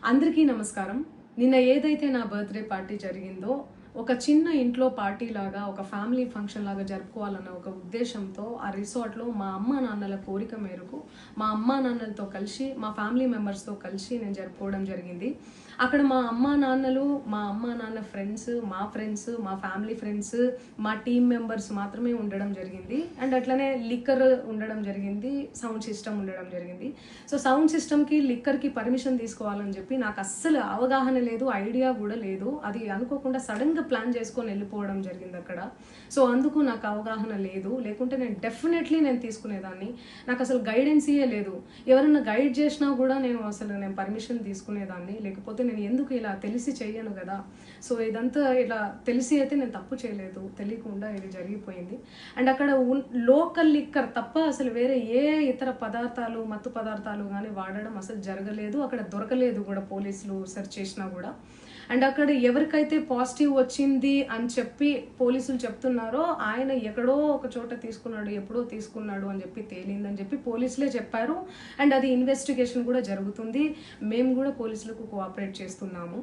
అందరికీ నమస్కారం. నిన్న ఏదైతే నా బర్త్డే పార్టీ జరిగిందో ఒక చిన్న ఇంట్లో పార్టీ లాగా ఒక ఫ్యామిలీ ఫంక్షన్ లాగా జరుపుకోవాలన్న ఒక ఉద్దేశంతో ఆ రిసార్ట్లో మా అమ్మా నాన్నల కోరిక మేరకు మా అమ్మా నాన్నలతో కలిసి మా ఫ్యామిలీ మెంబర్స్తో కలిసి నేను జరుపుకోవడం జరిగింది. అక్కడ మా అమ్మా నాన్న ఫ్రెండ్స్, మా ఫ్యామిలీ ఫ్రెండ్స్, మా టీమ్ మెంబర్స్ మాత్రమే ఉండడం జరిగింది. అండ్ అట్లనే లిక్కర్ ఉండడం జరిగింది, సౌండ్ సిస్టమ్ ఉండడం జరిగింది. సో సౌండ్ సిస్టమ్కి లిక్కర్కి పర్మిషన్ తీసుకోవాలని చెప్పి నాకు అస్సలు అవగాహన లేదు, ఐడియా కూడా లేదు. అది అనుకోకుండా సడన్గా ప్లాన్ చేసుకొని వెళ్ళిపోవడం జరిగింది అక్కడ. సో అందుకు నాకు అవగాహన లేదు, లేకుంటే నేను డెఫినెట్లీ నేను తీసుకునేదాన్ని. నాకు అసలు గైడెన్సీయే లేదు. ఎవరైనా గైడ్ చేసినా కూడా నేను పర్మిషన్ తీసుకునేదాన్ని, లేకపోతే నేను ఎందుకు ఇలా తెలిసి చెయ్యను కదా. సో ఇదంతా ఇలా తెలిసి అయితే నేను తప్పు చేయలేదు, తెలియకుండా ఇది జరిగిపోయింది. అండ్ అక్కడ లోకల్ లిక్కర్ తప్ప అసలు వేరే ఏ ఇతర పదార్థాలు, మత్తు పదార్థాలు కానీ వాడడం అసలు జరగలేదు. అక్కడ దొరకలేదు కూడా, పోలీసులు సెర్చ్ చేసినా కూడా. అండ్ అక్కడ ఎవరికైతే పాజిటివ్ వచ్చింది అని చెప్పి పోలీసులు చెప్తున్నారో ఆయన ఎక్కడో ఒక చోట తీసుకున్నాడు, ఎప్పుడో తీసుకున్నాడు అని చెప్పి తేలిందని చెప్పి పోలీసులే చెప్పారు. అండ్ అది ఇన్వెస్టిగేషన్ కూడా జరుగుతుంది. మేము కూడా పోలీసులకు కోఆపరేట్ చేస్తున్నాము.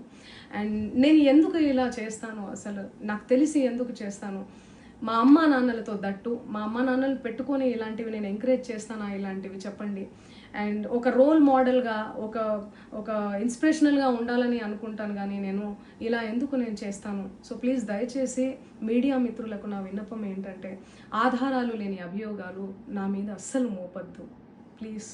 అండ్ నేను ఎందుకు ఇలా చేస్తాను, అసలు నాకు తెలిసి ఎందుకు చేస్తాను, మా అమ్మా నాన్నలతో దట్టు మా అమ్మా నాన్నలు పెట్టుకొని ఇలాంటివి నేను ఎంకరేజ్ చేస్తానా, ఇలాంటివి చెప్పండి. అండ్ ఒక రోల్ మోడల్గా, ఒక ఇన్స్పిరేషనల్గా ఉండాలని అనుకుంటాను, కానీ నేను ఇలా ఎందుకు నేను చేస్తాను. సో ప్లీజ్ దయచేసి మీడియా మిత్రులకు నా విన్నపం ఏంటంటే, ఆధారాలు లేని అభియోగాలు నా మీద అస్సలు మోపద్దు ప్లీజ్.